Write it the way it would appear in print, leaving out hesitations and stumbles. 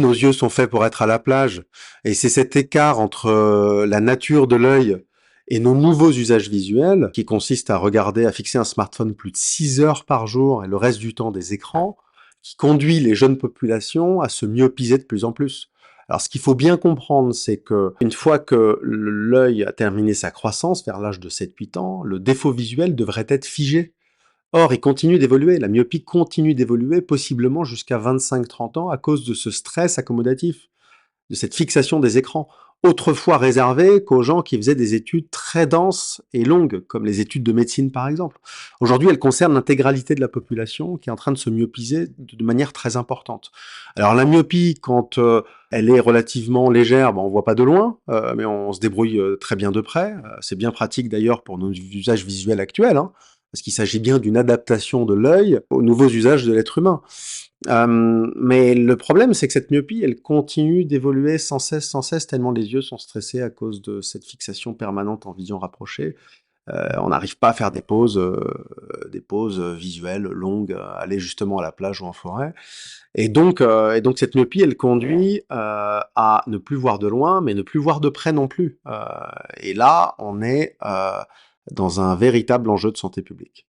nos yeux sont faits pour être à la plage, et c'est cet écart entre la nature de l'œil et nos nouveaux usages visuels, qui consistent à regarder, à fixer un smartphone plus de 6 heures par jour et le reste du temps des écrans, qui conduit les jeunes populations à se myopiser de plus en plus. Alors ce qu'il faut bien comprendre, c'est que une fois que l'œil a terminé sa croissance, vers l'âge de 7-8 ans, le défaut visuel devrait être figé. Or, il continue d'évoluer, la myopie continue d'évoluer, possiblement jusqu'à 25-30 ans, à cause de ce stress accommodatif, de cette fixation des écrans, autrefois réservée qu'aux gens qui faisaient des études très denses et longues, comme les études de médecine par exemple. Aujourd'hui, elle concerne l'intégralité de la population qui est en train de se myopiser de manière très importante. Alors la myopie, quand elle est relativement légère, on voit pas de loin, mais on se débrouille très bien de près. C'est bien pratique d'ailleurs pour nos usages visuels actuels, hein, parce qu'il s'agit bien d'une adaptation de l'œil aux nouveaux usages de l'être humain. Mais le problème, c'est que cette myopie, elle continue d'évoluer sans cesse, tellement les yeux sont stressés à cause de cette fixation permanente en vision rapprochée. On n'arrive pas à faire des pauses visuelles longues, aller justement à la plage ou en forêt. Et donc cette myopie, elle conduit à ne plus voir de loin, mais ne plus voir de près non plus. Et là, on est dans un véritable enjeu de santé publique.